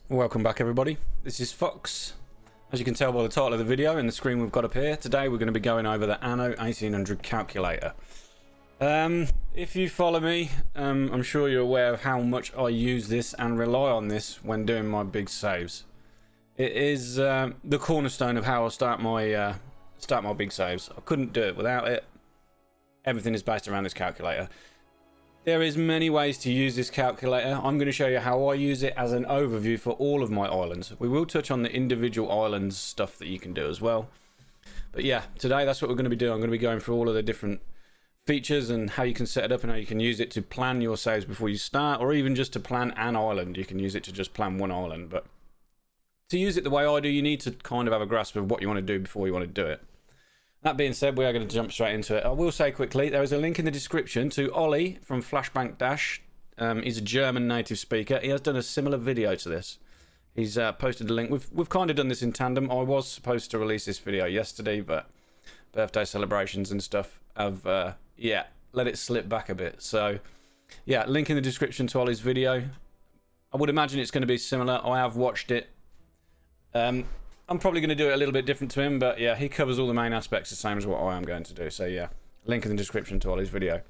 Welcome back everybody, this is Fox. As you can tell by the title of the video and the screen we've got up here, today we're going to be going over the Anno 1800 calculator. If you follow me, I'm sure you're aware of how much I use this and rely on this when doing my big saves. It is the cornerstone of how I start my big saves. I couldn't do it without it. Everything is based around this calculator. There is many ways to use this calculator. I'm going to show you how I use it as an overview for all of my islands. We will touch on the individual islands stuff that you can do as well. But yeah, today that's what we're going to be doing. I'm going to be going through all of the different features and how you can set it up and how you can use it to plan your saves before you start, or even just to plan an island. You can use it to just plan one island, but to use it the way I do, you need to kind of have a grasp of what you want to do before you want to do it. That being said, we are going to jump straight into it. I will say quickly, there is a link in the description to Ollie from Flashbank Dash. He's a German native speaker. He has done a similar video to this. He's posted a link. We've kind of done this in tandem. I was supposed to release this video yesterday, but birthday celebrations and stuff have, let it slip back a bit. So, yeah, link in the description to Ollie's video. I would imagine it's going to be similar. I have watched it. I'm probably going to do it a little bit different to him, but yeah, he covers all the main aspects the same as what I am going to do. So yeah, link in the description to Ollie's video.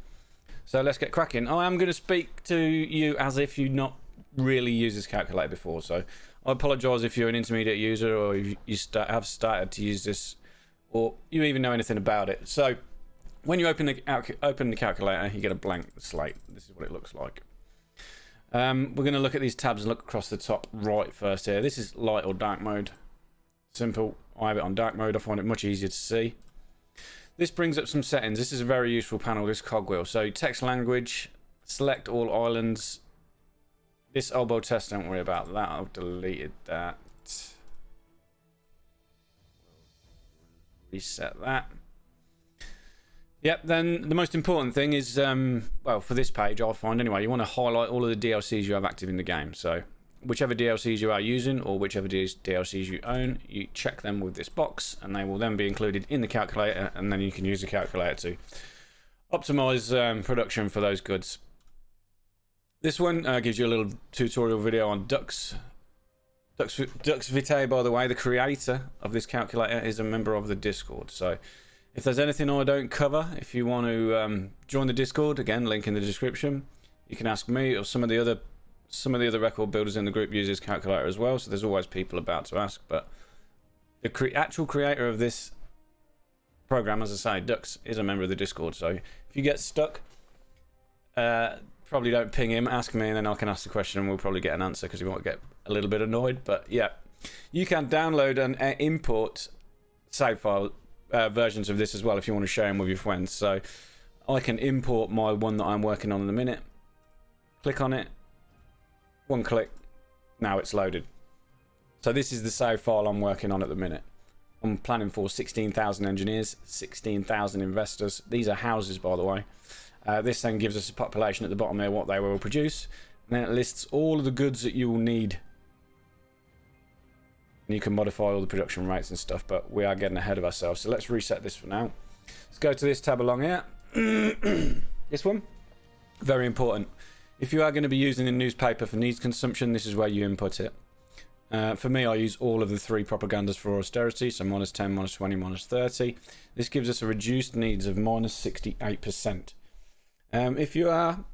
So let's get cracking. I am going to speak to you as if you've not really used this calculator before. So I apologise if you're an intermediate user or if you have started to use this or you even know anything about it. So when you open the calculator, you get a blank slate. This is what it looks like. We're going to look at these tabs and look across the top right first here. This is light or dark mode. Simple. I have it on dark mode. I find it much easier to see. This brings up some settings. This is a very useful panel, this cogwheel. So text language, select all islands. This elbow test, don't worry about that. I've deleted that. Reset that. Yep, then the most important thing is, well, for this page, I'll find anyway, you want to highlight all of the DLCs you have active in the game. So whichever DLCs you are using or whichever DLCs you own, you check them with this box and they will then be included in the calculator, and then you can use the calculator to optimize production for those goods. This one gives you a little tutorial video on Dux Vitae, by the way. The creator of this calculator is a member of the Discord. So if there's anything I don't cover, if you want to join the Discord, again, link in the description. You can ask me or some of the other record builders in the group use this calculator as well, so there's always people about to ask. But the actual creator of this program, as I say, Dux, is a member of the Discord. So if you get stuck, probably don't ping him, ask me, and then I can ask the question and we'll probably get an answer because he might get a little bit annoyed. But yeah, you can download and import save file versions of this as well if you want to share them with your friends. So I can import my one that I'm working on in a minute, click on it, one click, now it's loaded. So this is the save file I'm working on at the minute. I'm planning for 16,000 engineers, 16,000 investors. These are houses, by the way. This then gives us a population at the bottom there, what they will produce. And then it lists all of the goods that you will need. And you can modify all the production rates and stuff, but we are getting ahead of ourselves. So let's reset this for now. Let's go to this tab along here. This one, very important. If you are going to be using the newspaper for needs consumption, this is where you input it. For me, I use all of the three propagandas for austerity, so -10, -20, -30. This gives us a reduced needs of -68%. If you are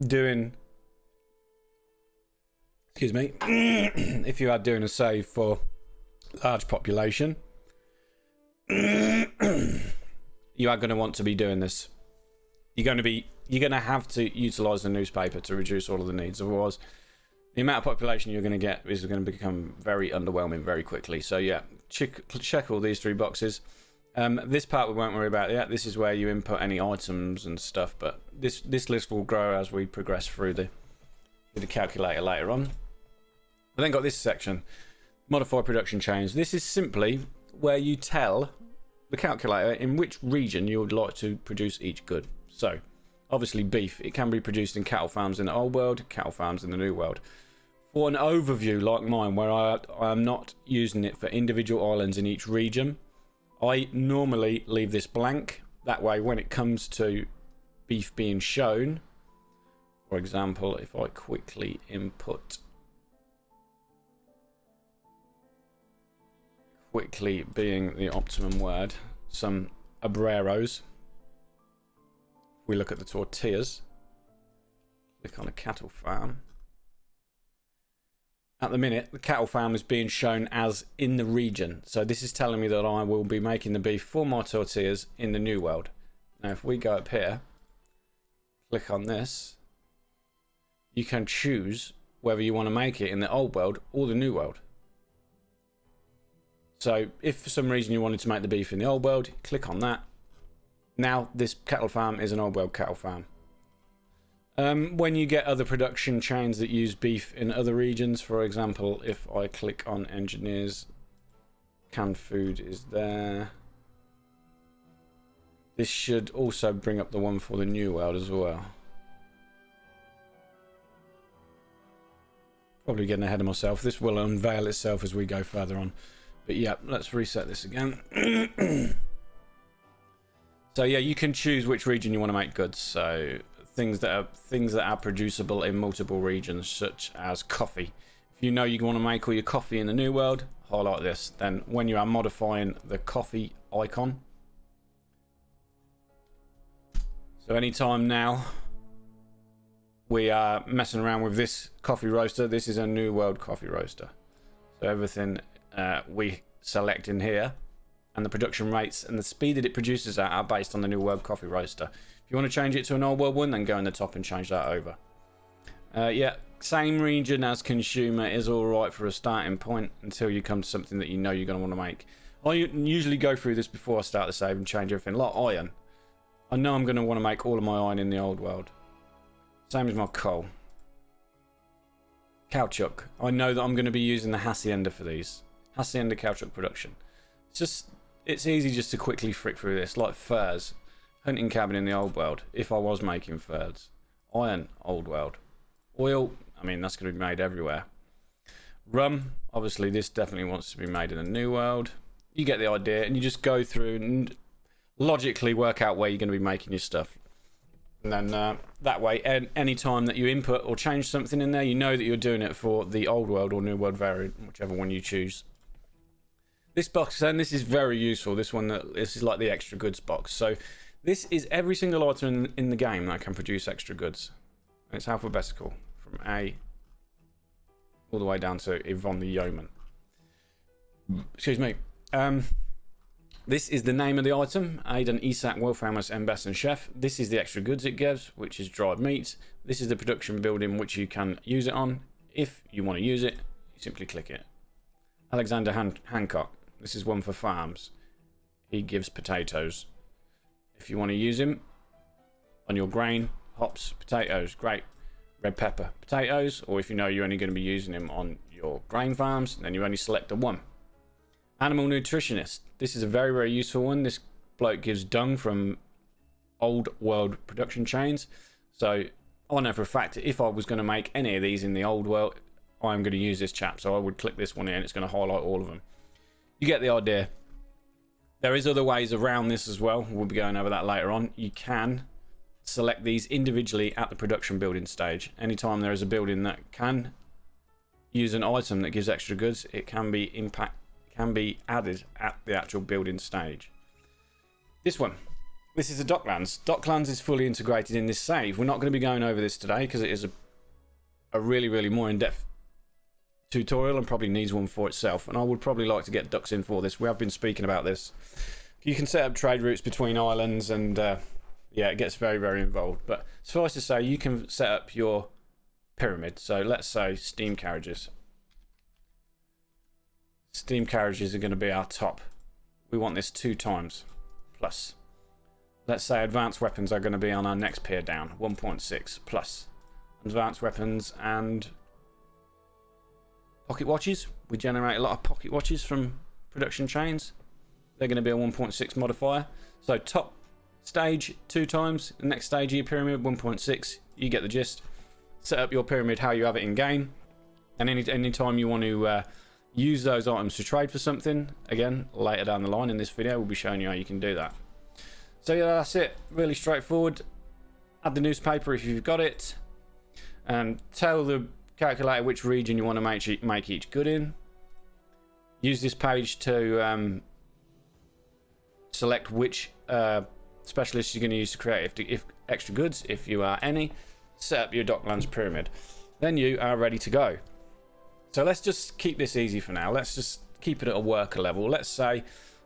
doing, excuse me, if you are doing a save for large population, you are going to want to be doing this. You're going to have to utilize the newspaper to reduce all of the needs. Otherwise, the amount of population you're going to get is going to become very underwhelming very quickly. So yeah, check all these three boxes. This part we won't worry about yet. This is where you input any items and stuff, but this list will grow as we progress through the calculator later on. I then got this section, modify production change. This is simply where you tell the calculator in which region you would like to produce each good. So obviously beef, it can be produced in cattle farms in the old world, cattle farms in the new world. For an overview like mine, where I am not using it for individual islands in each region, I normally leave this blank. That way when it comes to beef being shown, for example, if I quickly input quickly being the optimum word, some obreros. If we look at the tortillas, click on a cattle farm. At the minute, the cattle farm is being shown as in the region. So this is telling me that I will be making the beef for my tortillas in the New World. Now, if we go up here, click on this, you can choose whether you want to make it in the Old World or the New World. So if for some reason you wanted to make the beef in the Old World, click on that. Now this cattle farm is an Old World cattle farm. When you get other production chains that use beef in other regions, for example, if I click on engineers, canned food is there. This should also bring up the one for the New World as well. Probably getting ahead of myself. This will unveil itself as we go further on. But yeah, let's reset this again. So yeah, you can choose which region you want to make goods. So things that are producible in multiple regions, such as coffee. If you know you want to make all your coffee in the New World, highlight this. Then when you are modifying the coffee icon, so anytime now we are messing around with this coffee roaster, this is a New World coffee roaster. So everything we select in here and the production rates and the speed that it produces at are based on the New World coffee roaster. If you want to change it to an Old World one, then go in the top and change that over. Yeah, same region as consumer is alright for a starting point until you come to something that you know you're going to want to make. I usually go through this before I start the save and change everything. Like iron. I know I'm going to want to make all of my iron in the Old World. Same as my coal. Caoutchouc. I know that I'm going to be using the hacienda for these. Hacienda caoutchouc production. It's easy just to quickly flick through this. Like furs. Hunting cabin in the Old World, if I was making furs. Iron, Old World. Oil, I mean, that's going to be made everywhere. Rum, obviously this definitely wants to be made in the New World. You get the idea, and you just go through and logically work out where you're going to be making your stuff. And then that way, any time that you input or change something in there, you know that you're doing it for the Old World or New World variant, whichever one you choose. This box, then, this is very useful. This is like the extra goods box. So this is every single item in the game that can produce extra goods. And it's alphabetical from A all the way down to Yvonne the Yeoman. Excuse me. This is the name of the item. Aidan Isak, world famous Embas and chef. This is the extra goods it gives, which is dried meat. This is the production building which you can use it on. If you want to use it, you simply click it. Alexander Hancock. This is one for farms. He gives potatoes. If you want to use him on your grain, hops, potatoes, great. Red pepper, potatoes. Or if you know you're only going to be using him on your grain farms, then you only select the one. Animal nutritionist. This is a very, very useful one. This bloke gives dung from Old World production chains. So I know for a fact that if I was going to make any of these in the Old World, I'm going to use this chap. So I would click this one in and it's going to highlight all of them. You get the idea. There is other ways around this as well. We'll be going over that later on. You can select these individually at the production building stage. Anytime there is a building that can use an item that gives extra goods, it can be added at the actual building stage. This one. This is the Docklands. Docklands is fully integrated in this save. We're not going to be going over this today because it is a really, really more in-depth tutorial and probably needs one for itself, and I would probably like to get ducks in for this. We have been speaking about this. You can set up trade routes between islands and yeah, it gets very, very involved, but suffice to say you can set up your pyramid. So let's say steam carriages. Steam carriages are going to be our top. We want this 2 times plus. Let's say advanced weapons are going to be on our next pier down, 1.6 plus. Advanced weapons and pocket watches. We generate a lot of pocket watches from production chains. They're going to be a 1.6 modifier. So top stage 2 times. The next stage of your pyramid 1.6. You get the gist. Set up your pyramid how you have it in game. And any time you want to use those items to trade for something, again later down the line in this video we'll be showing you how you can do that. So yeah, that's it. Really straightforward. Add the newspaper if you've got it. And tell the calculator which region you want to make each good in. Use this page to select which specialist you're going to use to create if extra goods, if you are any. Set up your Docklands pyramid. Then you are ready to go. So let's just keep this easy for now. Let's just keep it at a worker level. Let's say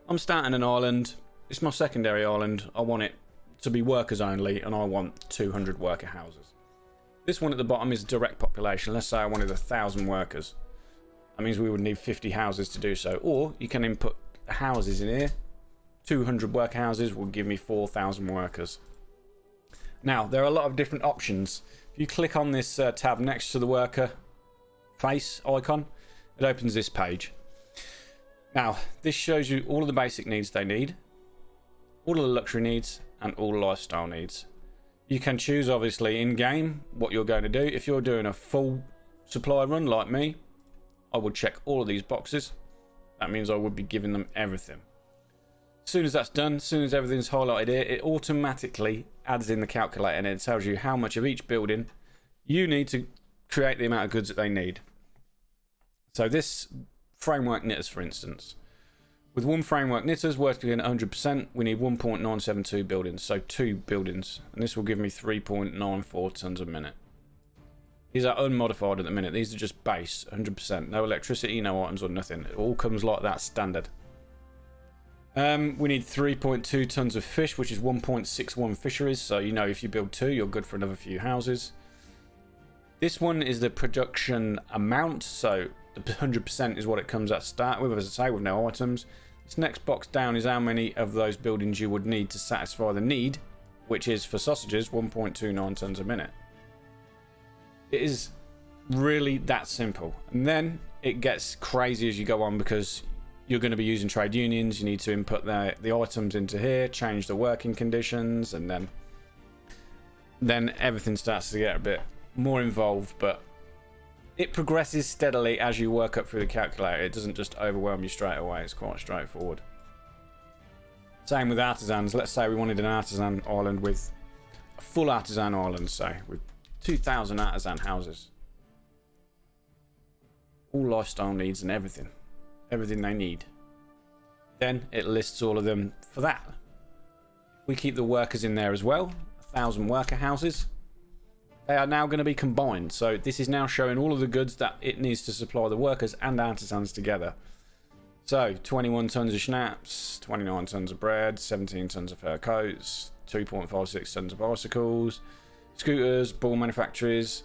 I'm starting an island. It's my secondary island. I want it to be workers only, and I want 200 worker houses. This one at the bottom is direct population. Let's say I wanted 1,000 workers. That means we would need 50 houses to do so. Or you can input houses in here. 200 worker houses will give me 4,000 workers. Now, there are a lot of different options. If you click on this tab next to the worker face icon, it opens this page. Now, this shows you all of the basic needs they need, all of the luxury needs, and all the lifestyle needs. You can choose, obviously, in-game what you're going to do. If you're doing a full supply run like me, I would check all of these boxes. That means I would be giving them everything. As soon as that's done, as soon as everything's highlighted here, it automatically adds in the calculator and it tells you how much of each building you need to create the amount of goods that they need. So this framework knitters, for instance, with one framework knitters working at 100%, we need 1.972 buildings, so 2 buildings, and this will give me 3.94 tons a minute. These are unmodified at the minute. These are just base, 100%. No electricity, no items or nothing. It all comes like that standard. We need 3.2 tons of fish, which is 1.61 fisheries. So, you know, if you build 2, you're good for another few houses. This one is the production amount. So, the 100% is what it comes at start with, as I say, with no items. This next box down is how many of those buildings you would need to satisfy the need, which is, for sausages, 1.29 tons a minute. It is really that simple. And then it gets crazy as you go on, because you're going to be using trade unions. You need to input the items into here, change the working conditions, and then everything starts to get a bit more involved. But it progresses steadily as you work up through the calculator. It doesn't just overwhelm you straight away. It's quite straightforward. Same with artisans. Let's say we wanted an artisan island with a full artisan island, say, with 2,000 artisan houses. All lifestyle needs and everything they need. Then it lists all of them for that. We keep the workers in there as well. 1,000 worker houses. They are now going to be combined. So this is now showing all of the goods that it needs to supply the workers and artisans together. So 21 tons of schnapps, 29 tons of bread, 17 tons of fur coats, 2.56 tons of bicycles, scooters, ball manufacturers.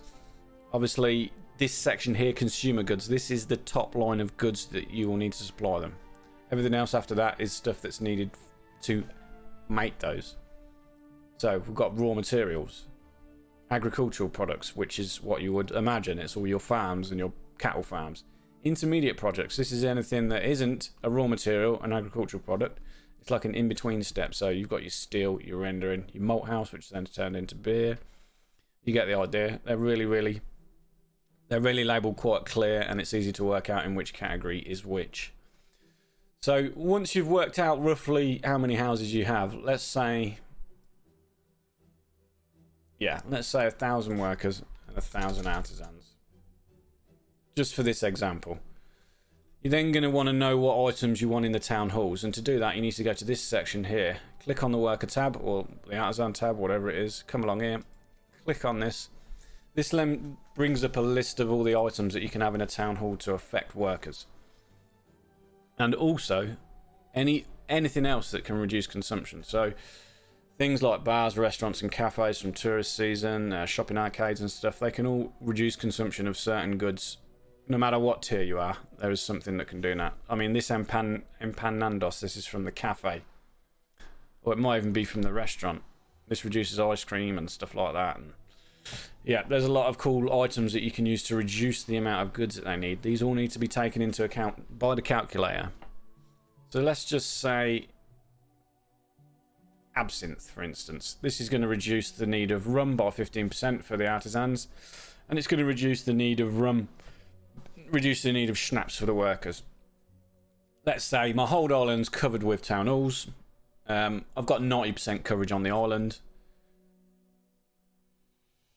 Obviously, this section here, consumer goods, this is the top line of goods that you will need to supply them. Everything else after that is stuff that's needed to make those. So we've got raw materials, agricultural products, which is what you would imagine. It's all your farms and your cattle farms. Intermediate projects, this is anything that isn't a raw material, an agricultural product. It's like an in-between step. So you've got your steel, your rendering, your malt house, which then turned into beer. You get the idea. They're really labelled quite clear, and it's easy to work out in which category is which. So once you've worked out roughly how many houses you have, let's say 1,000 workers and 1,000 artisans. Just for this example. You're then going to want to know what items you want in the town halls, and to do that you need to go to this section here. Click on the worker tab or the artisan tab, whatever it is. Come along here. Click on this. This brings up a list of all the items that you can have in a town hall to affect workers. And also, anything else that can reduce consumption. So, things like bars, restaurants and cafes from tourist season, shopping arcades and stuff, they can all reduce consumption of certain goods. No matter what tier you are, there is something that can do that. I mean, this Empanandos, this is from the cafe. Or it might even be from the restaurant. This reduces ice cream and stuff like that. And yeah, there's a lot of cool items that you can use to reduce the amount of goods that they need. These all need to be taken into account by the calculator. So let's just say absinthe, for instance. This is going to reduce the need of rum by 15% for the artisans, and it's going to reduce the need of schnapps for the workers. Let's say my whole island's covered with town halls. I've got 90% coverage on the island.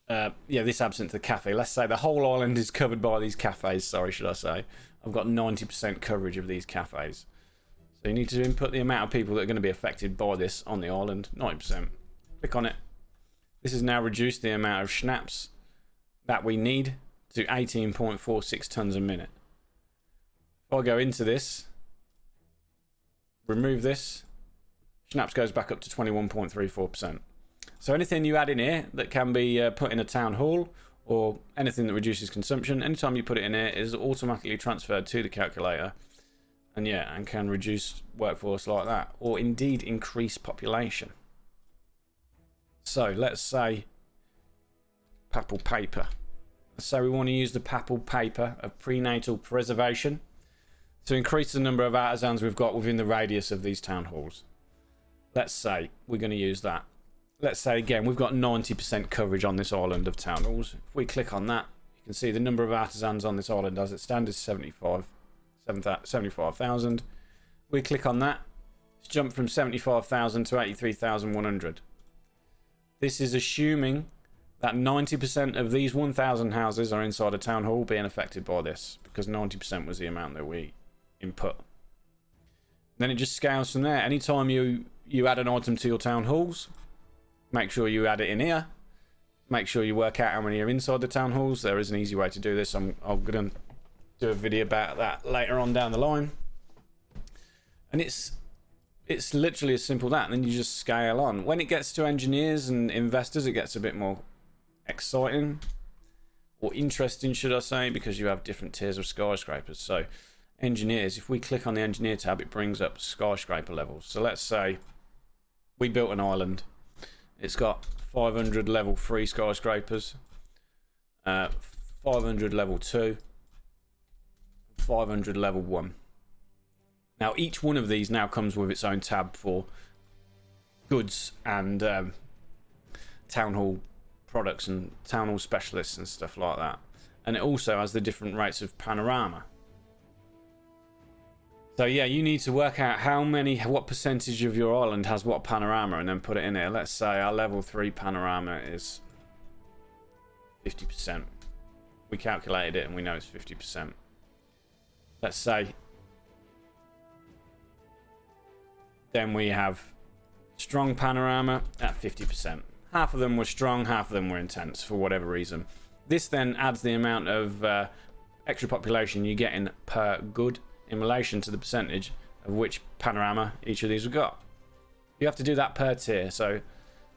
yeah, this absent the cafe. Let's say the whole island is covered by these cafes. Sorry, should I say? I've got 90% coverage of these cafes. So you need to input the amount of people that are going to be affected by this on the island. 90%. Click on it. This has now reduced the amount of schnapps that we need to 18.46 tons a minute. If I go into this, remove this, schnapps goes back up to 21.34%. So anything you add in here that can be put in a town hall, or anything that reduces consumption, anytime you put it in here, is automatically transferred to the calculator, and yeah, and can reduce workforce like that, or indeed increase population. So let's say papal paper. Let's say we want to use the papal paper of prenatal preservation to increase the number of artisans we've got within the radius of these town halls. Let's say we're going to use that. Let's say again we've got 90% coverage on this island of town halls. If we click on that, you can see the number of artisans on this island as it stands is 75,000. We click on that, it's jumped from 75,000 to 83,100. This is assuming that 90% of these 1,000 houses are inside a town hall being affected by this, because 90% was the amount that we input. Then it just scales from there. Anytime you add an item to your town halls, make sure you add it in here. Make sure you work out how many are inside the town halls. There is an easy way to do this. I'm going to do a video about that later on down the line. And it's literally as simple as that, and then you just scale on. When it gets to engineers and investors, it gets a bit more exciting, or interesting should I say, because you have different tiers of skyscrapers. So engineers, if we click on the engineer tab, it brings up skyscraper levels. So let's say we built an island. It's got 500 level 3 skyscrapers, 500 level 2, 500 level 1. Now each one of these now comes with its own tab for goods and town hall products and town hall specialists and stuff like that. And it also has the different rates of panorama. So yeah, you need to work out what percentage of your island has what panorama, and then put it in here. Let's say our level 3 panorama is 50%. We calculated it and we know it's 50%. Let's say then we have strong panorama at 50%. Half of them were strong, half of them were intense for whatever reason. This then adds the amount of extra population you're getting per good in relation to the percentage of which panorama each of these have got. You have to do that per tier. So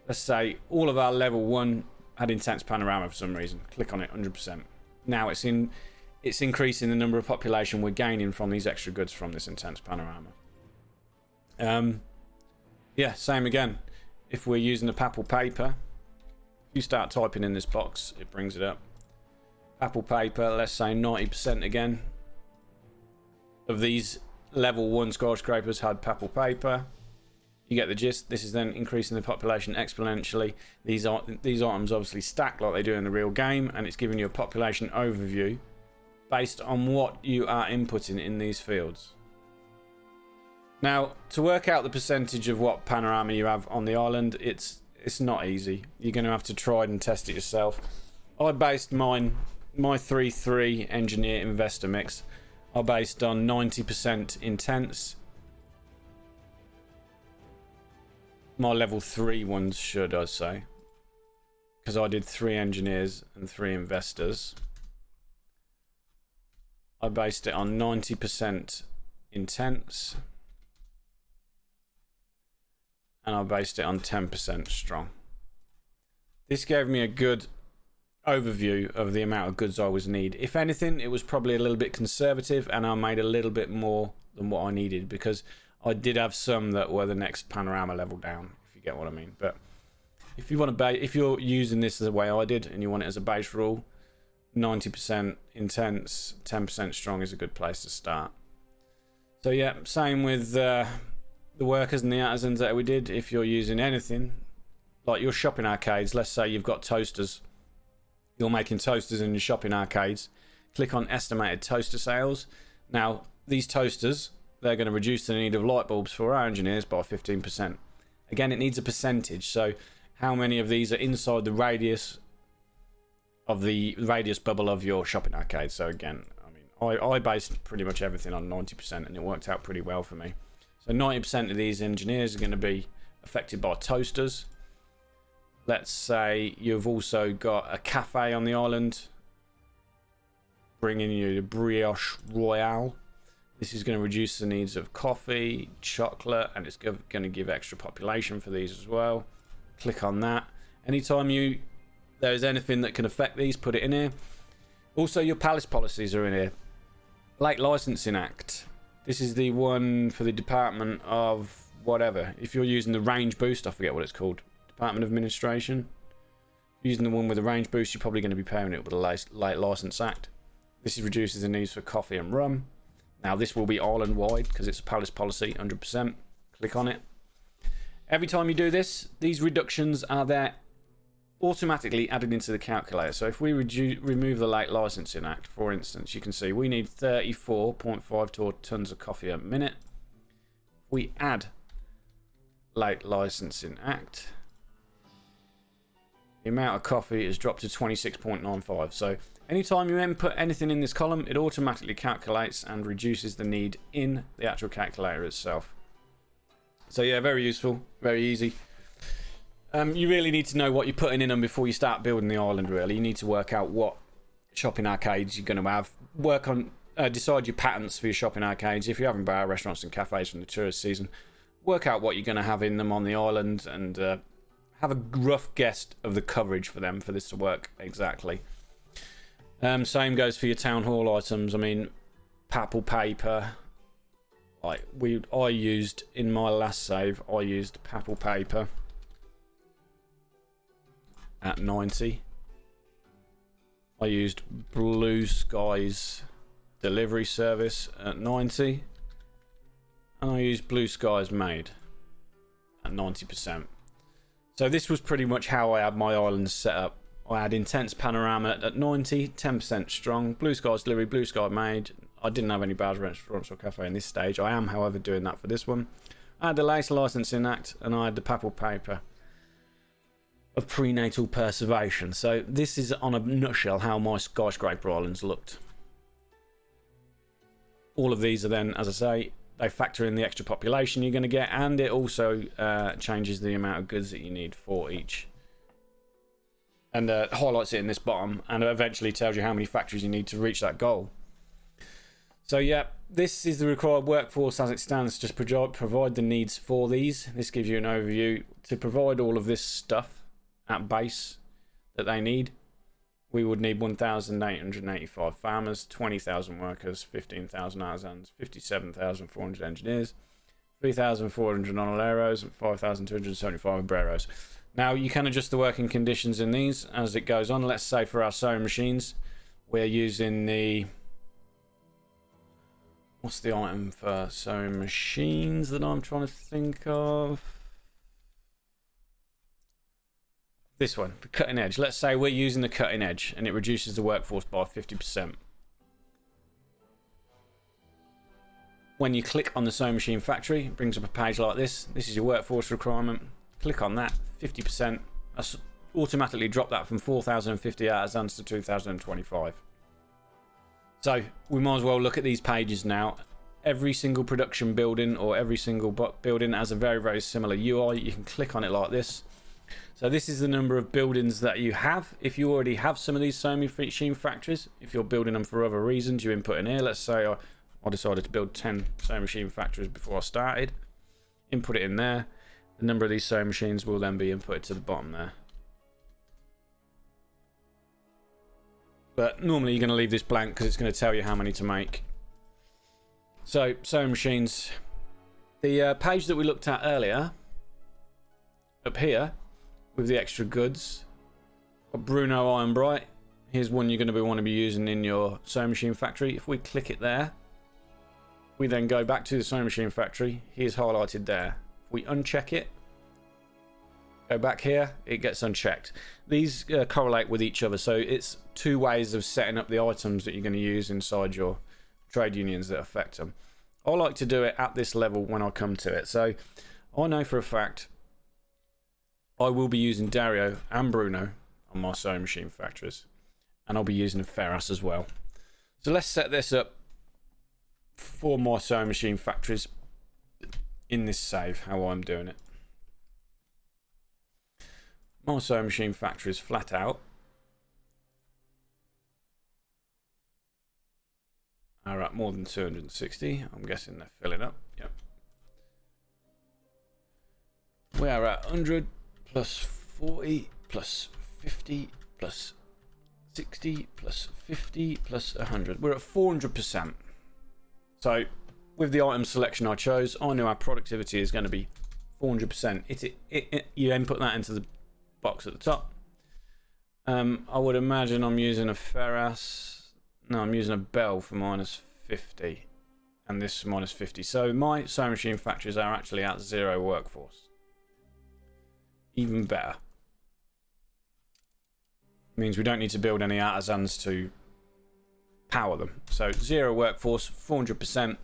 let's say all of our level 1 had intense panorama for some reason. Click on it, 100%. Now it's increasing the number of population we're gaining from these extra goods from this intense panorama. Yeah, same again. If we're using the papal paper, if you start typing in this box, it brings it up. Papal paper, let's say 90% again of these level 1 skyscrapers had papal paper. You get the gist. This is then increasing the population exponentially. These items obviously stack like they do in the real game, and it's giving you a population overview based on what you are inputting in these fields. Now, to work out the percentage of what panorama you have on the island, it's not easy. You're going to have to try and test it yourself. I based my 3-3 engineer investor mix are based on 90% intense. My level 3 ones, should I say, because I did 3 engineers and 3 investors. I based it on 90% intense, and I based it on 10% strong. This gave me a good overview of the amount of goods I was need. If anything, it was probably a little bit conservative, and I made a little bit more than what I needed, because I did have some that were the next panorama level down, if you get what I mean. But if you want to if you're using this the way I did and you want it as a base rule, 90% intense, 10% strong is a good place to start. So yeah, same with the workers and the artisans that we did. If you're using anything like your shopping arcades, let's say you've got toasters, you're making toasters in your shopping arcades, click on estimated toaster sales. Now these toasters, they're going to reduce the need of light bulbs for our engineers by 15%. Again, it needs a percentage, so how many of these are inside the radius of the radius bubble of your shopping arcade. So again, I mean, I based pretty much everything on 90%, and it worked out pretty well for me. So 90% of these engineers are going to be affected by toasters. Let's say you've also got a cafe on the island, bringing you the brioche royale. This is going to reduce the needs of coffee, chocolate, and it's going to give extra population for these as well. Click on that. Anytime there's anything that can affect these, put it in here. Also, your palace policies are in here. Lake Licensing Act. This is the one for the Department of whatever. If you're using the range boost, I forget what it's called. Department of Administration. Using the one with the range boost, you're probably going to be pairing it with the Lake License Act. This reduces the needs for coffee and rum. Now, this will be island-wide because it's a palace policy, 100%. Click on it. Every time you do this, these reductions are there automatically added into the calculator. So if we remove the Lake Licensing Act, for instance, you can see we need 34.5 tons of coffee a minute. We add Lake Licensing Act, the amount of coffee is dropped to 26.95. So anytime you input anything in this column, it automatically calculates and reduces the need in the actual calculator itself. So yeah, very useful, very easy. You really need to know what you're putting in them before you start building the island, really. You need to work out what shopping arcades you're going to have. Work on, decide your patterns for your shopping arcades. If you're having bar restaurants and cafes from the tourist season, work out what you're going to have in them on the island and have a rough guess of the coverage for them for this to work exactly. Same goes for your town hall items. I mean, papal paper. I used in my last save, I used papal paper at 90. I used Blue Skies delivery service at 90, and I used Blue Skies made at 90%. So this was pretty much how I had my islands set up. I had intense panorama at 90, 10% strong, Blue Skies delivery, Blue Sky made. I didn't have any bars, restaurants or cafe in this stage. I am, however, doing that for this one. I had the Lake Licensing Act, and I had the papal paper of prenatal preservation. So this is, on a nutshell, how my skyscraper islands looked. All of these are then, as I say, they factor in the extra population you're going to get, and it also changes the amount of goods that you need for each. And highlights it in this bottom, and eventually tells you how many factories you need to reach that goal. So yeah, this is the required workforce as it stands to provide the needs for these. This gives you an overview. To provide all of this stuff at base that they need, we would need 1,885 farmers, 20,000 workers, 15,000 artisans, 57,400 engineers, 3,400 nonoleros, and 5,275 obreros. Now, you can adjust the working conditions in these as it goes on. Let's say for our sewing machines, we're using the... What's the item for sewing machines that I'm trying to think of? This one, the cutting edge. Let's say we're using the cutting edge and it reduces the workforce by 50%. When you click on the sewing machine factory, it brings up a page like this. This is your workforce requirement. Click on that, 50%. That's automatically dropped that from 4,050 artisans to 2,025. So we might as well look at these pages now. Every single production building or every single building has a very, very similar UI. You can click on it like this. So this is the number of buildings that you have. If you already have some of these sewing machine factories, if you're building them for other reasons, you input in here. Let's say I decided to build 10 sewing machine factories before I started. Input it in there. The number of these sewing machines will then be inputted to the bottom there. But normally you're going to leave this blank because it's going to tell you how many to make. So, sewing machines. The page that we looked at earlier, up here, with the extra goods, Bruno Iron Bright. Here's one you're going to want to be using in your sewing machine factory. If we click it there, we then go back to the sewing machine factory. Here's highlighted there. If we uncheck it, go back here, it gets unchecked. These correlate with each other, so it's two ways of setting up the items that you're going to use inside your trade unions that affect them. I like to do it at this level when I come to it. So I know for a fact I will be using Dario and Bruno on my sewing machine factories. and I'll be using a ferrous as well. So let's set this up for my sewing machine factories in this save, how I'm doing it. My sewing machine factories flat out are at more than 260. I'm guessing they're filling up. Yep. We are at 100 plus 40 plus 50 plus 60 plus 50 plus 100. We're at 400%. So with the item selection I chose, I knew our productivity is going to be 400%. You input that into the box at the top. I would imagine I'm using a ferrous. No, I'm using a bell for minus 50, and this minus 50. So my sewing machine factories are actually at 0 workforce. Even better. Means we don't need to build any artisans to power them. So 0 workforce, 400%.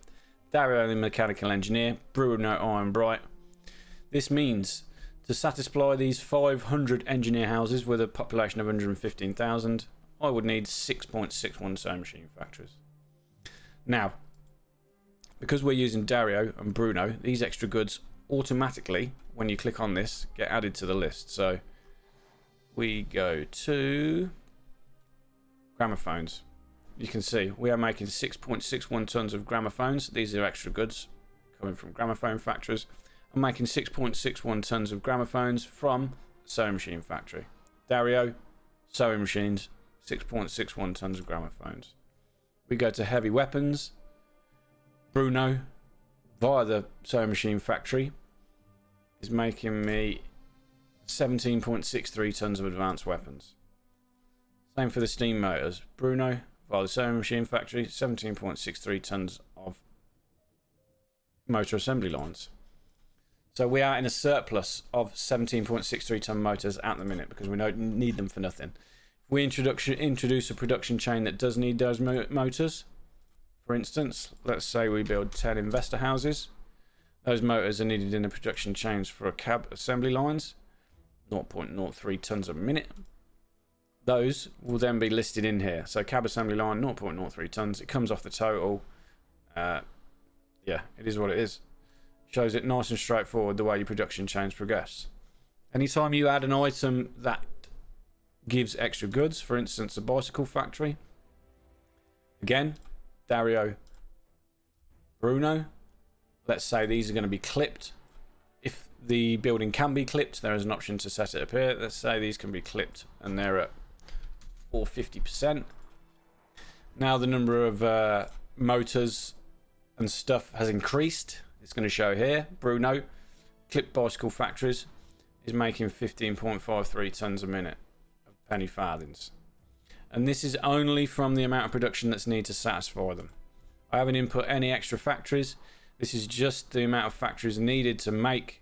Dario the mechanical engineer, Bruno Iron Bright. This means to satisfy these 500 engineer houses with a population of 115,000, I would need 6.61 sewing machine factories. Now, because we're using Dario and Bruno, these extra goods automatically, when you click on this, get added to the list. So we go to gramophones. You can see we are making 6.61 tons of gramophones. These are extra goods coming from gramophone factories. I'm making 6.61 tons of gramophones from sewing machine factory. Dario, sewing machines, 6.61 tons of gramophones. We go to heavy weapons. Bruno, via the sewing machine factory, is making me 17.63 tons of advanced weapons. Same for the steam motors. Bruno, via the sewing machine factory, 17.63 tons of motor assembly lines. So we are in a surplus of 17.63 ton motors at the minute because we don't need them for nothing. If we introduce a production chain that does need those motors, for instance, let's say we build 10 investor houses. Those motors are needed in the production chains for a cab assembly lines, 0.03 tons a minute. Those will then be listed in here. So cab assembly line, 0.03 tons. It comes off the total. Yeah, it is what it is. Shows it nice and straightforward the way your production chains progress. Anytime you add an item that gives extra goods, for instance a bicycle factory, again, Dario, Bruno, let's say these are going to be clipped. If the building can be clipped, there is an option to set it up here. Let's say these can be clipped and they're at 450%. Now the number of motors and stuff has increased. It's going to show here. Bruno, clipped bicycle factories, is making 15.53 tons a minute of penny farthings. And this is only from the amount of production that's needed to satisfy them. I haven't input any extra factories. This is just the amount of factories needed to make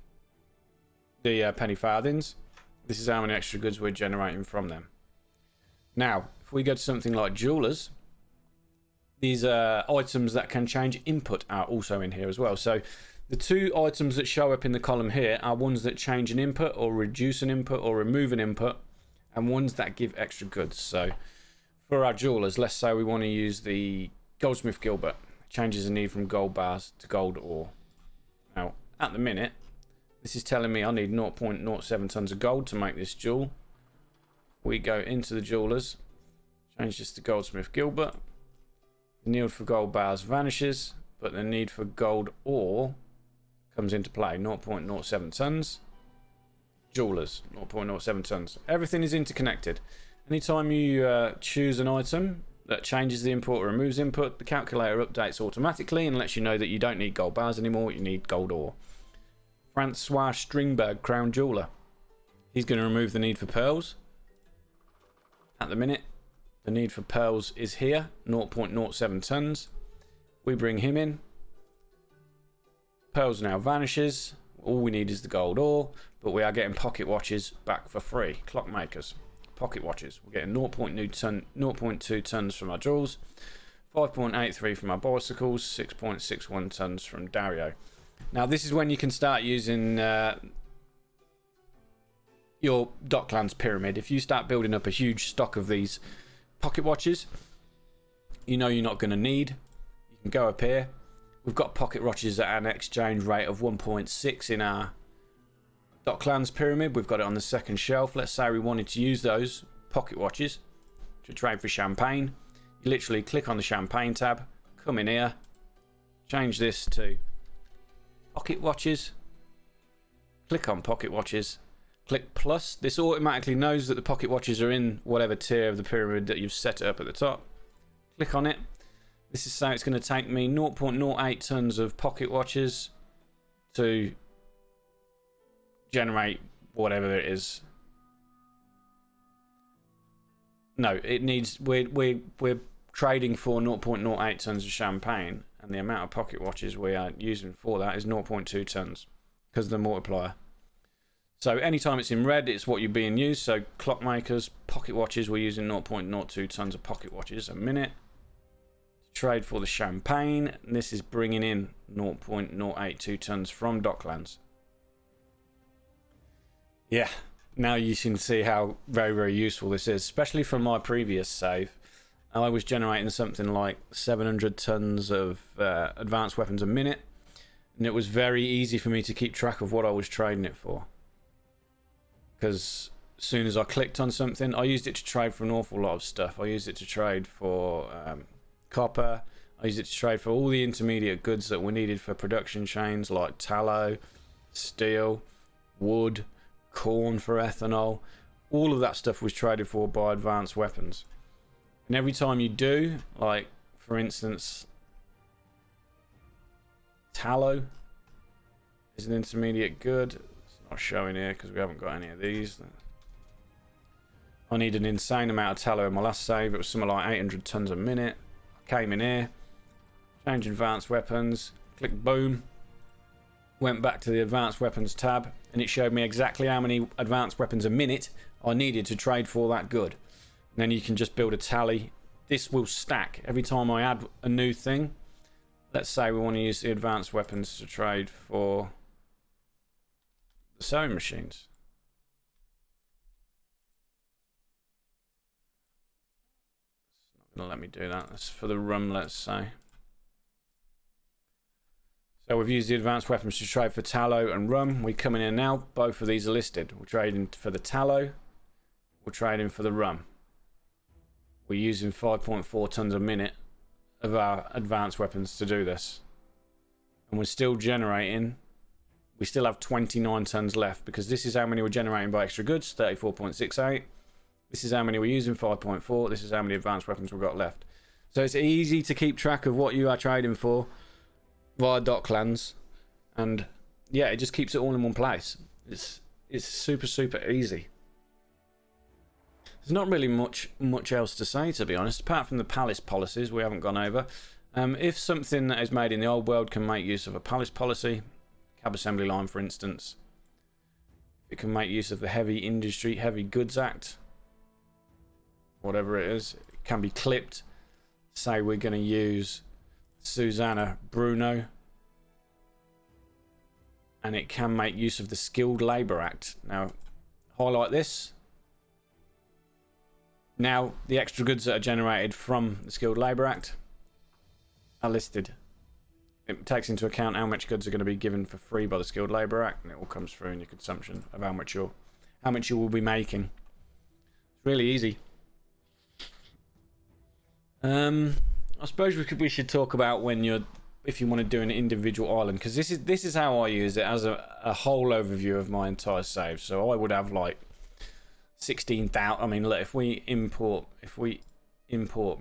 the penny farthings. This is how many extra goods we're generating from them. Now, if we go to something like jewelers, these items that can change input are also in here as well. So the two items that show up in the column here are ones that change an input or reduce an input or remove an input, and ones that give extra goods. So for our jewelers, let's say we want to use the Goldsmith Gilbert. Changes the need from gold bars to gold ore. Now, at the minute, this is telling me I need 0.07 tons of gold to make this jewel. We go into the jewelers, change this to Goldsmith Gilbert. The need for gold bars vanishes, but the need for gold ore comes into play. 0.07 tons. Jewelers, 0.07 tons. Everything is interconnected. Anytime you choose an item that changes the input or removes input, the calculator updates automatically and lets you know that you don't need gold bars anymore, you need gold ore. Francois Stringberg, Crown Jeweler. He's going to remove the need for pearls. At the minute, the need for pearls is here, 0.07 tons. We bring him in. Pearls now vanishes. All we need is the gold ore, but we are getting pocket watches back for free. Clockmakers, pocket watches. We're getting 0.2 tons from our jewels, 5.83 from our bicycles, 6.61 tons from Dario. Now this is when you can start using your Docklands pyramid. If you start building up a huge stock of these pocket watches, you know you're not going to need. You can go up here. We've got pocket watches at an exchange rate of 1.6 in our Docklands pyramid. We've got it on the second shelf. Let's say we wanted to use those pocket watches to trade for champagne. You literally click on the champagne tab, come in here, change this to pocket watches, click on pocket watches, click plus. This automatically knows that the pocket watches are in whatever tier of the pyramid that you've set it up at the top. Click on it. This is saying it's going to take me 0.08 tons of pocket watches to generate whatever it is. No, it needs. We're trading for 0.08 tons of champagne, and the amount of pocket watches we are using for that is 0.2 tons because of the multiplier. So anytime it's in red, it's what you're being used. So clockmakers, pocket watches, we're using 0.02 tons of pocket watches a minute. Trade for the champagne, and this is bringing in 0.082 tons from Docklands. Yeah, now you can see how very, very useful this is, especially from my previous save. I was generating something like 700 tons of advanced weapons a minute, and it was very easy for me to keep track of what I was trading it for. Because as soon as I clicked on something, I used it to trade for an awful lot of stuff. I used it to trade for copper. I used it to trade for all the intermediate goods that were needed for production chains, like tallow, steel, wood, corn for ethanol. All of that stuff was traded for by advanced weapons. And every time you do, like for instance, tallow is an intermediate good. It's not showing here because we haven't got any of these. I need an insane amount of tallow in my last save. It was something like 800 tons a minute. Came in here, change advanced weapons, click boom, went back to the advanced weapons tab, and it showed me exactly how many advanced weapons a minute I needed to trade for that good. And then you can just build a tally. This will stack every time I add a new thing. Let's say we want to use the advanced weapons to trade for the sewing machines. Gonna let me do that. That's for the rum, let's say. So we've used the advanced weapons to trade for tallow and rum. We're coming in now. Both of these are listed. We're trading for the tallow. We're trading for the rum. We're using 5.4 tons a minute of our advanced weapons to do this. And we're still generating. We still have 29 tons left because this is how many we're generating by extra goods, 34.68. This is how many we're using, 5.4. This is how many advanced weapons we've got left. So it's easy to keep track of what you are trading for via Docklands. And yeah, it just keeps it all in one place. It's super, super easy. There's not really much else to say, to be honest, apart from the palace policies we haven't gone over. If something that is made in the old world can make use of a palace policy, cab assembly line for instance, it can make use of the Heavy Industry, Heavy Goods Act, whatever it is, it can be clipped. Say we're going to use Susanna Bruno, and it can make use of the Skilled Labour Act. Now, highlight this. Now, the extra goods that are generated from the Skilled Labour Act are listed. It takes into account how much goods are going to be given for free by the Skilled Labour Act, and it all comes through in your consumption of how much you will be making. It's really easy. I suppose we should talk about if you want to do an individual island, because this is how I use it as a whole overview of my entire save. So I would have like 16,000. I mean, look, if we import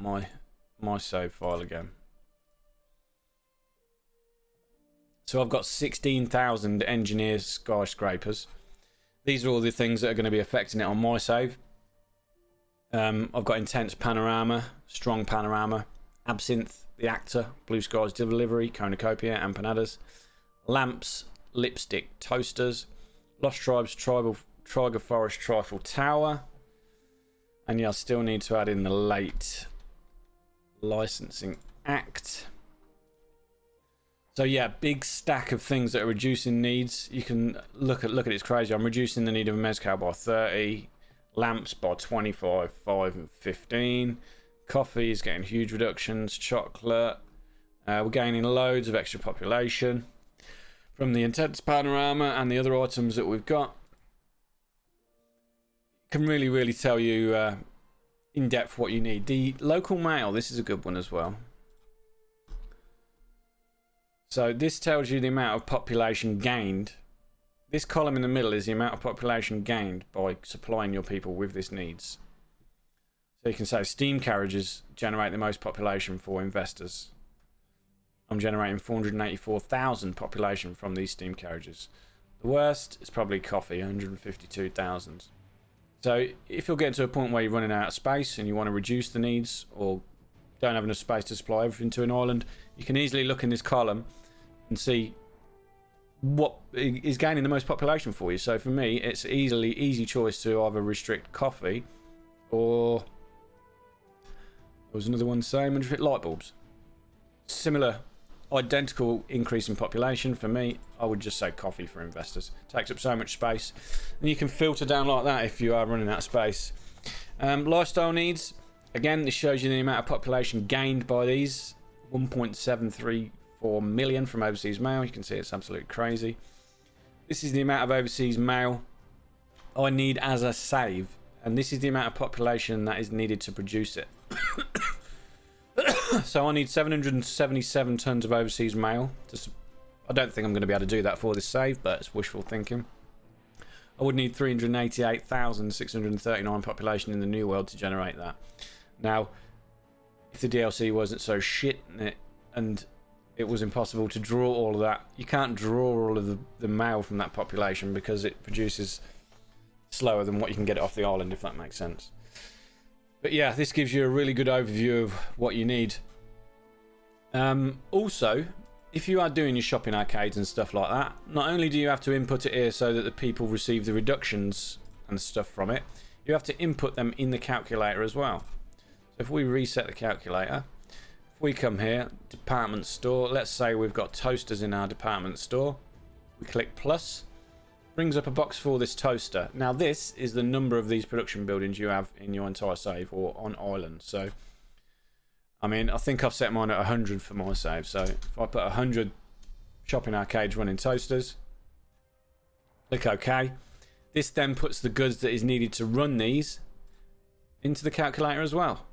my save file again. So I've got 16,000 engineers skyscrapers. These are all the things that are going to be affecting it on my save. I've got intense panorama, strong panorama, absinthe, the actor, blue skies delivery, cornucopia, empanadas, lamps, lipstick, toasters, lost tribes, Trigger Forest Trifle Tower, and yeah, I still need to add in the late licensing act. So yeah, big stack of things that are reducing needs. You can look at it's crazy. I'm reducing the need of a mezcal by 30. Lamps by 25, 5 and 15. Coffee is getting huge reductions. Chocolate. We're gaining loads of extra population from the intense panorama and the other items that we've got. Can really tell you in depth what you need. The local mail, this is a good one as well. So this tells you the amount of population gained. This column in the middle is the amount of population gained by supplying your people with this needs. So you can say steam carriages generate the most population for investors. I'm generating 484,000 population from these steam carriages. The worst is probably coffee, 152,000. So if you're getting to a point where you're running out of space and you want to reduce the needs or don't have enough space to supply everything to an island, you can easily look in this column and see what is gaining the most population for you. So for me, it's easy choice to either restrict coffee or there was another one saying restrict light bulbs. Similar, identical increase in population. For me, I would just say coffee for investors. It takes up so much space, and you can filter down like that if you are running out of space. Lifestyle needs. Again, this shows you the amount of population gained by these. 1.734 million from overseas mail. You can see it's absolutely crazy. This is the amount of overseas mail I need as a save, and this is the amount of population that is needed to produce it. So I need 777 tons of overseas mail. I don't think I'm going to be able to do that for this save, but it's wishful thinking. I would need 388,639 population in the New World to generate that. Now, if the DLC wasn't so shit and it was impossible to draw all of that, you can't draw all of the mail from that population because it produces slower than what you can get it off the island, if that makes sense. But yeah, this gives you a really good overview of what you need. Also, if you are doing your shopping arcades and stuff like that, not only do you have to input it here so that the people receive the reductions and stuff from it, you have to input them in the calculator as well. So if we reset the calculator, if we come here, department store, let's say we've got toasters in our department store. We click plus. Brings up a box for this toaster. Now this is the number of these production buildings you have in your entire save or on island. So I mean, I think I've set mine at 100 for my save. So if I put 100 shopping arcades running toasters, click OK. This then puts the goods that is needed to run these into the calculator as well.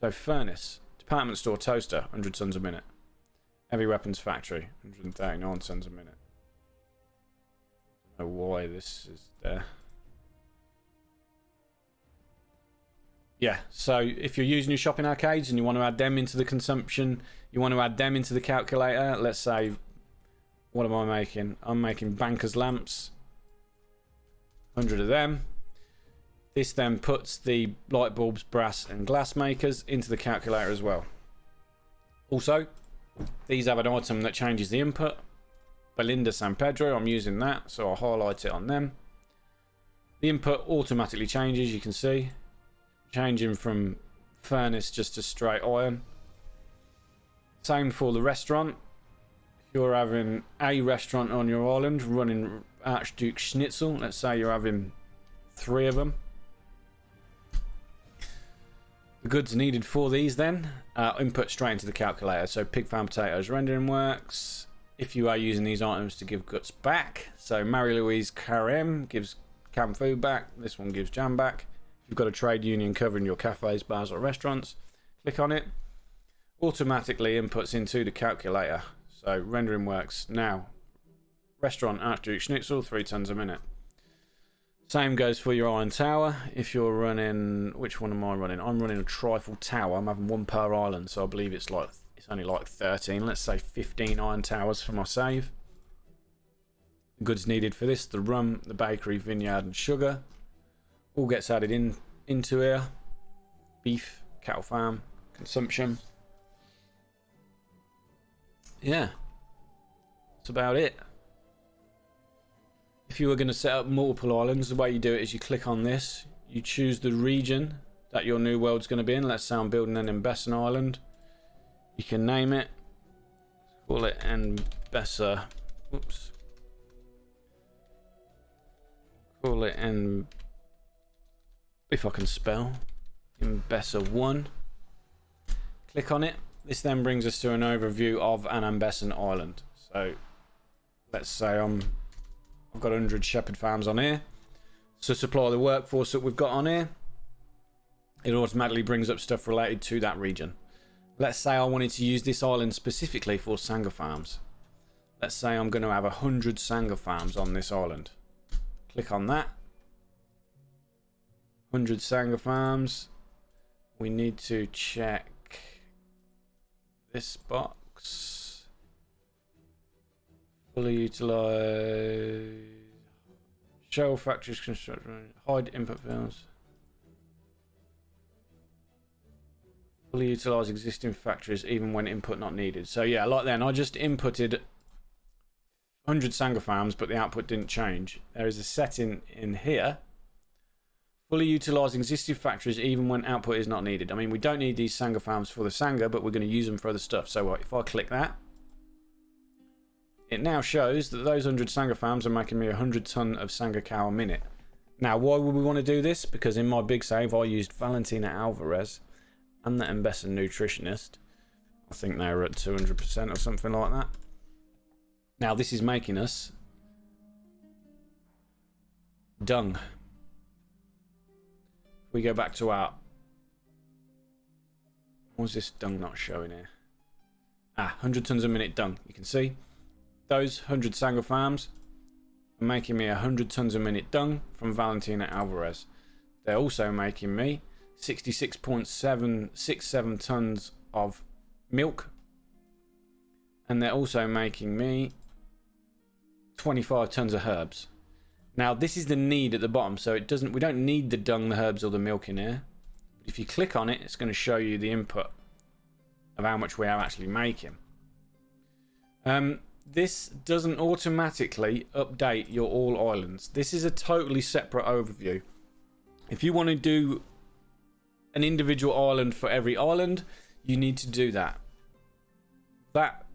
So furnace, department store toaster, 100 tons a minute. Heavy weapons factory, 139 tons a minute. I don't know why this is there. Yeah, so if you're using your shopping arcades and you want to add them into the consumption, you want to add them into the calculator. Let's say, what am I making? I'm making bankers lamps, 100 of them. This then puts the light bulbs, brass and glass makers into the calculator as well. Also, these have an item that changes the input. Belinda San Pedro, I'm using that, so I'll highlight it on them. The input automatically changes, you can see. Changing from furnace just to straight iron. Same for the restaurant. If you're having a restaurant on your island running Archduke Schnitzel, let's say you're having 3 of them. The goods needed for these then input straight into the calculator. So pig farm potatoes rendering works. If you are using these items to give guts back, so Marie-Louise Carême gives canned food back, this one gives jam back. If you've got a trade union covering your cafes, bars or restaurants, click on it, automatically inputs into the calculator. So rendering works. Now, restaurant Archduke Schnitzel, 3 tons a minute. Same goes for your iron tower. If you're running, which one am I running? I'm running a trifle tower. I'm having 1 per island, so I believe it's only like 13. Let's say 15 iron towers for my save. Goods needed for this: the rum, the bakery, vineyard, and sugar. All gets added into here. Beef, cattle farm, consumption. Yeah, that's about it. If you were going to set up multiple islands, the way you do it is you click on this, you choose the region that your new world's going to be in. Let's say I'm building an Embesson Island. You can name it. Call it Embessa. Oops. Call it if I can spell, Mbessa 1. Click on it. This then brings us to an overview of an Ambessan island. So let's say I've got 100 shepherd farms on here. So supply the workforce that we've got on here. It automatically brings up stuff related to that region. Let's say I wanted to use this island specifically for Sanga farms. Let's say I'm going to have 100 Sanga farms on this island. Click on that. 100 Sanga farms. We need to check this box. Fully utilize. Show factories construction. Hide input fields. Fully utilize existing factories even when input not needed. So yeah, like then I just inputted 100 Sanga farms, but the output didn't change. There is a setting in here. Fully utilize existing factories even when output is not needed. I mean, we don't need these Sanga farms for the Sanga, but we're going to use them for other stuff. So if I click that, it now shows that those 100 Sanga farms are making me 100 ton of Sanga cow a minute. Now, why would we want to do this? Because in my big save, I used Valentina Alvarez and the Ambessan nutritionist. I think they were at 200% or something like that. Now, this is making us dung. We go back to our... What's this dung not showing here? 100 tons a minute dung. You can see those 100 Sanga farms are making me 100 tons a minute dung from Valentina Alvarez. They're also making me 66.767 tons of milk, and they're also making me 25 tons of herbs. Now this is the need at the bottom, so we don't need the dung, the herbs or the milk in here. But if you click on it, it's going to show you the input of how much we are actually making. This doesn't automatically update your all islands. This is a totally separate overview. If you want to do an individual island for every island, you need to do that. That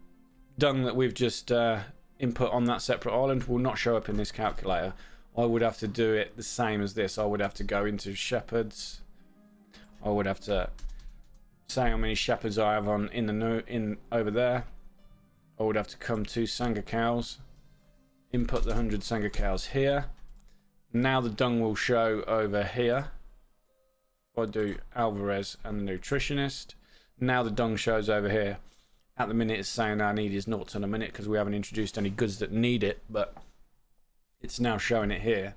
dung that we've just input on that separate island will not show up in this calculator. I would have to do it the same as this. I would have to go into shepherds. I would have to say how many shepherds I have on in over there. I would have to come to Sanga cows, input the 100 Sanga cows here. Now the dung will show over here. If I do Alvarez and the nutritionist, now the dung shows over here. At the minute it's saying our need is 0 ton a minute because we haven't introduced any goods that need it, but it's now showing it here.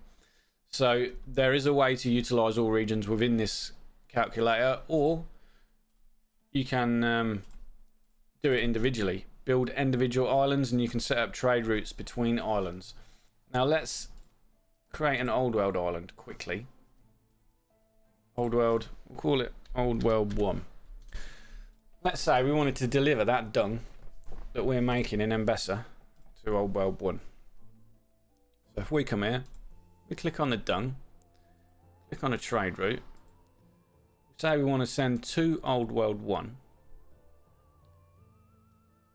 So there is a way to utilize all regions within this calculator, or you can do it individually. Build individual islands and you can set up trade routes between islands. Now let's create an old world island quickly. Old world, we'll call it Old World 1. Let's say we wanted to deliver that dung that we're making in Mbessa to Old World 1. So if we come here, we click on the dung, click on a trade route, say we want to send to Old World 1.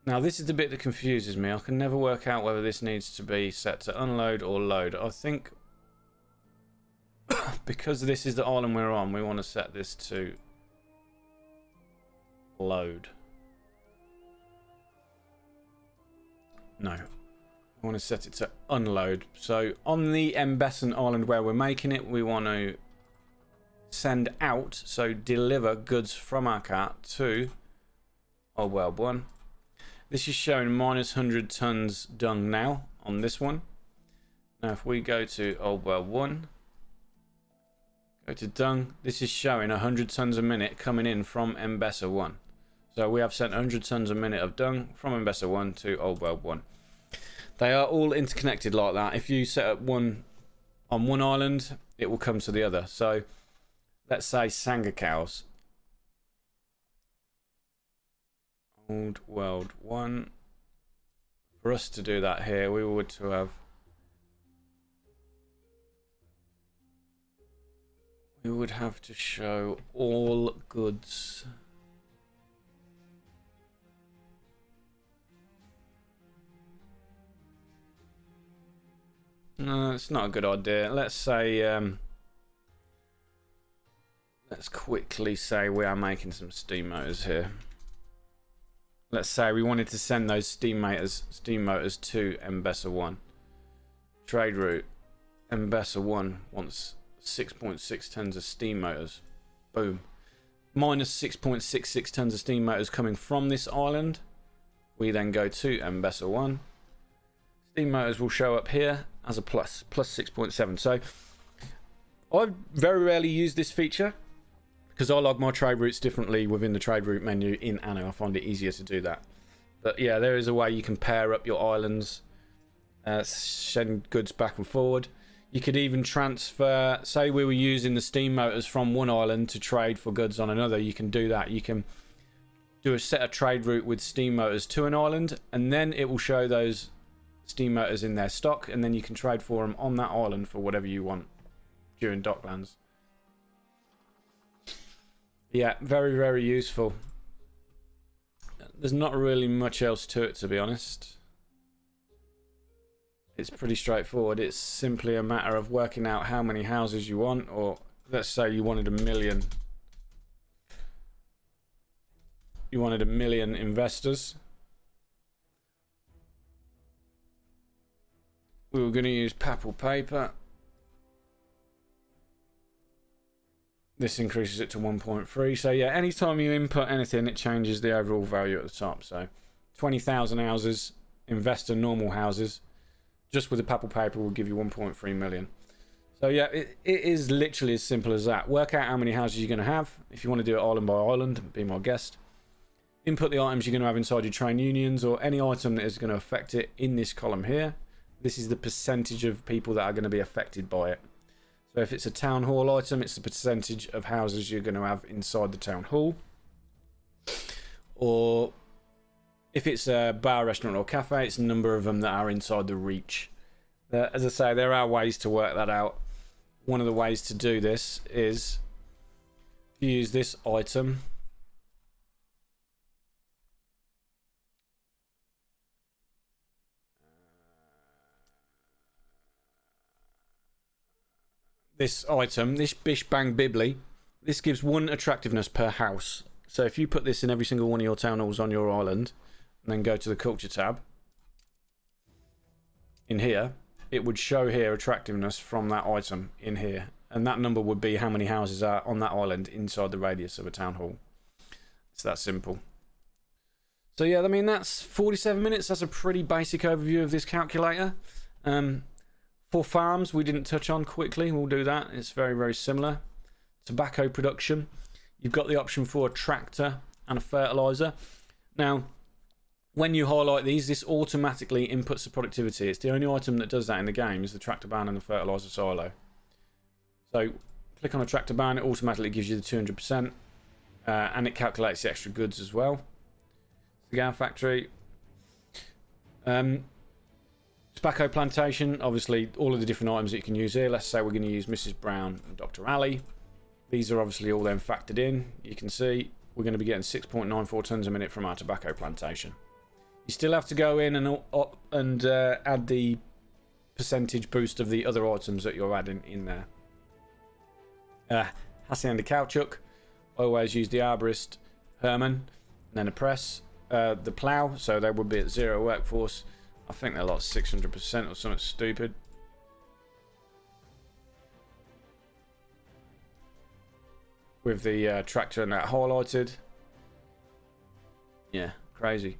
Now this is the bit that confuses me. I can never work out whether this needs to be set to unload or load. I think because this is the island we're on, we want to set this to load. No, we want to set it to unload. So on the Mbessan island where we're making it, we want to send out, so deliver goods from our cart to Old World 1. This is showing minus 100 tons dung now on this one. Now if we go to Old World 1, go to dung, this is showing 100 tons a minute coming in from Mbessa 1. So we have sent 100 tons a minute of dung from Mbessa 1 to Old World 1. They are all interconnected like that. If you set up one on one island, it will come to the other. So let's say Sanga cows. Old World 1. For us to do that here, we would to have to show all goods. No, it's not a good idea. Let's say let's quickly say we are making some steam motors here. Let's say we wanted to send those steam motors to Embessa 1. Trade route. Embessa 1 wants 6.6 tons of steam motors. Boom. Minus 6.66 tons of steam motors coming from this island. We then go to Embessa 1. Steam motors will show up here as a plus 6.7. So I very rarely use this feature because I log my trade routes differently within the trade route menu in Anno. I find it easier to do that. But yeah, there is a way you can pair up your islands, send goods back and forward. You could even transfer, say we were using the steam motors from one island to trade for goods on another. You can do that. You can do a set of trade route with steam motors to an island, and then it will show those steam motors in their stock, and then you can trade for them on that island for whatever you want during Docklands. Yeah, very, very useful. There's not really much else to it, to be honest. It's pretty straightforward. It's simply a matter of working out how many houses you want, or let's say you wanted 1 million. You wanted 1 million investors. We were going to use papal paper. This increases it to 1.3. So yeah, anytime you input anything, it changes the overall value at the top. So 20,000 houses, investor normal houses, just with the papal paper will give you 1.3 million. So yeah, it is literally as simple as that. Work out how many houses you're going to have. If you want to do it island by island, be my guest. Input the items you're going to have inside your train unions or any item that is going to affect it in this column here. This is the percentage of people that are going to be affected by it. So if it's a town hall item, it's the percentage of houses you're going to have inside the town hall. Or if it's a bar, restaurant or cafe, it's the number of them that are inside the reach. As I say, there are ways to work that out. One of the ways to do this is use this item. This item, this bish bang bibbly, this gives 1 attractiveness per house. So if you put this in every single one of your town halls on your island, and then go to the culture tab, in here, it would show here attractiveness from that item in here. And that number would be how many houses are on that island inside the radius of a town hall. It's that simple. So yeah, I mean, that's 47 minutes. That's a pretty basic overview of this calculator. For farms, we didn't touch on quickly. We'll do that. It's very, very similar. Tobacco production. You've got the option for a tractor and a fertilizer. Now, when you highlight these, this automatically inputs the productivity. It's the only item that does that in the game is the tractor ban and the fertilizer silo. So, click on a tractor ban, it automatically gives you the 200%. And it calculates the extra goods as well. Cigar factory. Tobacco plantation, obviously all of the different items that you can use here. Let's say we're going to use Mrs. Brown and Dr. Ali. These are obviously all then factored in. You can see we're going to be getting 6.94 tons a minute from our tobacco plantation. You still have to go in and add the percentage boost of the other items that you're adding in there. Hacienda Caoutchouc. I always use the arborist Herman, and then a press. The plough, so they would be at 0 workforce. I think they're like 600% or something stupid. With the tractor and that highlighted. Yeah, crazy.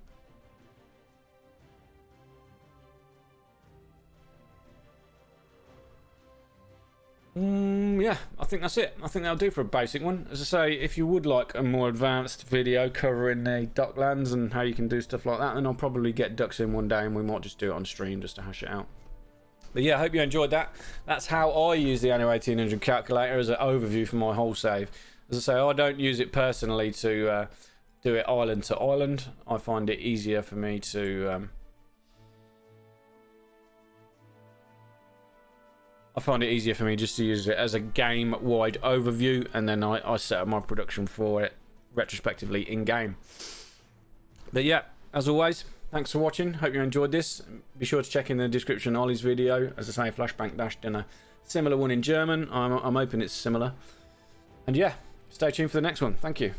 Yeah, I think that's it. I think that'll do for a basic one. As I say, if you would like a more advanced video covering the Docklands and how you can do stuff like that, then I'll probably get ducks in one day and we might just do it on stream just to hash it out. But yeah, I hope you enjoyed that. That's how I use the Anno 1800 calculator as an overview for my whole save. As I say, I don't use it personally to do it island to island. I find it easier for me to... I find it easier for me just to use it as a game-wide overview, and then I set up my production for it retrospectively in-game. But yeah, as always, thanks for watching. Hope you enjoyed this. Be sure to check in the description Ollie's video. As I say, Flashbang Dash done a similar one in German. I'm hoping it's similar. And yeah, stay tuned for the next one. Thank you.